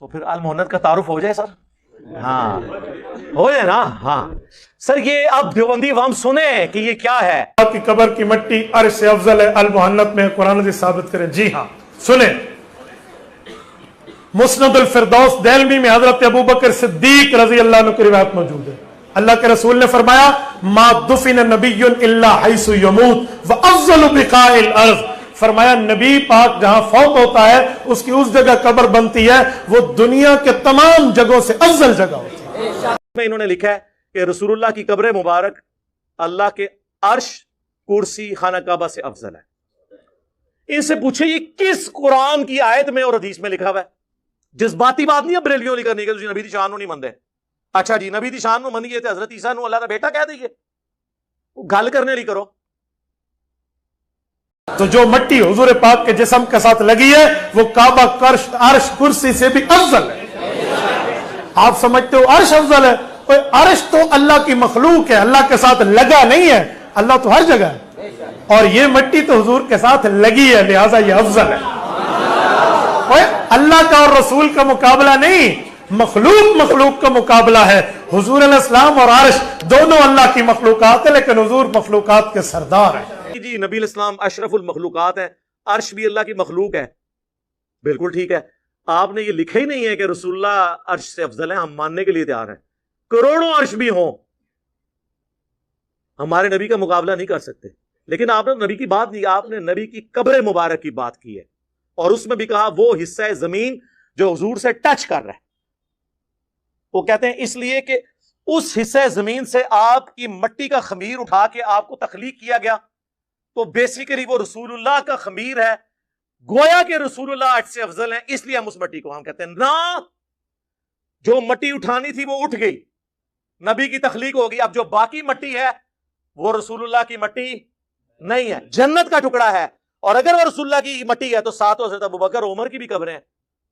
تو پھر المہنت کا تعارف ہو جائے سر. ہاں ہو جائے نا. ہاں سر یہ اب دیوبندی ہم سنیں کہ یہ کیا ہے. آپ کی قبر کی مٹی عرش سے افضل ہے، المحنت میں قرآن حدیث ثابت کریں. جی ہاں سنیں، مسند الفردوس دہلوی میں حضرت ابوبکر صدیق رضی اللہ عنہ کی روایت موجود ہے. اللہ کے رسول نے فرمایا ما دفن نبی الا حیث یموت وافضل بقاء الارض. فرمایا نبی پاک جہاں فوت ہوتا ہے اس کی اس جگہ قبر بنتی ہے، وہ دنیا کے تمام جگہوں سے افضل جگہ ہوتی ہے. انہوں نے لکھا ہے کہ رسول اللہ کی قبر مبارک اللہ کے عرش، کرسی، خانہ کعبہ سے افضل ہے. ان سے پوچھے یہ کس قرآن کی آیت میں اور حدیث میں لکھا ہوا ہے؟ جذباتی بات نہیں ہے بریلویوں لکھا نہیں کہ نبی دی شان نو نہیں مندے. اچھا جی نبی دی شان نو منیے تے حضرت عیسیٰ نو اللہ دا بیٹا کہہ دئیے، گل کرنے لی کرو. تو جو مٹی حضور پاک کے جسم کے ساتھ لگی ہے وہ کعبہ، عرش، کرسی سے بھی افضل ہے. آپ سمجھتے ہو عرش افضل ہے؟ عرش تو اللہ کی مخلوق ہے، اللہ کے ساتھ لگا نہیں ہے. اللہ تو ہر جگہ ہے اور یہ مٹی تو حضور کے ساتھ لگی ہے، لہٰذا یہ افضل ہے. اللہ کا اور رسول کا مقابلہ نہیں، مخلوق کا مقابلہ ہے. حضور علیہ السلام اور عرش دونوں اللہ کی مخلوقات ہے، لیکن حضور مخلوقات کے سردار ہیں. جی نبی علیہ السلام اشرف المخلوقات ہے، عرش بھی اللہ کی مخلوق ہے. بالکل ٹھیک ہے. آپ نے یہ لکھا ہی نہیں ہے کہ رسول اللہ عرش سے افضل ہے. ہم ماننے کے لیے تیار ہیں، کروڑوں عرش بھی ہوں، ہمارے نبی کا مقابلہ نہیں کر سکتے. لیکن آپ نے نبی کی بات نہیں، آپ نے نبی کی قبر مبارک کی بات کی ہے، اور اس میں بھی کہا وہ حصہ زمین جو حضور سے ٹچ کر رہا ہے. وہ کہتے ہیں اس لیے کہ اس حصہ زمین سے آپ کی مٹی کا خمیر اٹھا کے آپ کو تخلیق کیا گیا، تو بیسیکلی وہ رسول اللہ کا خمیر ہے. گویا کہ رسول اللہ عرش سے افضل ہیں، اس لیے ہم اس مٹی کو ہم کہتے ہیں نا. جو مٹی اٹھانی تھی وہ اٹھ گئی، نبی کی تخلیق ہوگی. اب جو باقی مٹی ہے وہ رسول اللہ کی مٹی نہیں ہے، جنت کا ٹکڑا ہے. اور اگر وہ رسول اللہ کی مٹی ہے تو ساتھ حضرت ابوبکر عمر کی بھی قبریں ہیں،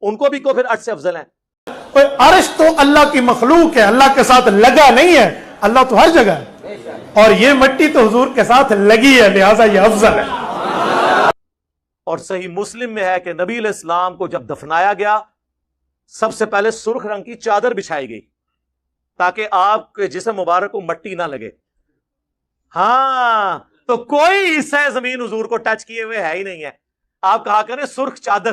ان کو بھی کو پھر عرش سے افضل ہیں. عرش تو اللہ کی مخلوق ہے، اللہ کے ساتھ لگا نہیں ہے. اللہ تو ہر جگہ ہے اور یہ مٹی تو حضور کے ساتھ لگی ہے، لہٰذا یہ افضل ہے. اور صحیح مسلم میں ہے کہ نبی علیہ السلام کو جب دفنایا گیا سب سے پہلے سرخ رنگ کی چادر بچھائی گئی تاکہ آپ کے جسم مبارک کو مٹی نہ لگے. ہاں تو کوئی حصہ زمین حضور کو ٹچ کیے ہوئے ہے ہی نہیں ہے. آپ کہا کریں سرخ چادر،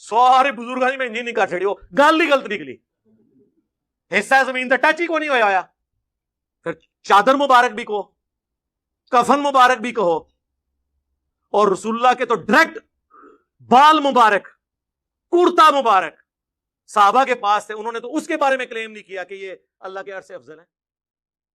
سارے بزرگانی میں انجین نہیں کر چھڑی، ہو گل ہی غلط نکلی. حصہ زمین تو ٹچ ہی کو نہیں ہویا. پھر چادر مبارک بھی کہو، کفن مبارک بھی کہو، اور رسول اللہ کے تو ڈائریکٹ بال مبارک، کرتا مبارک صحابہ کے پاس تھے، انہوں نے تو اس کے بارے میں کلیم نہیں کیا کہ یہ اللہ کے عرش سے افضل ہے.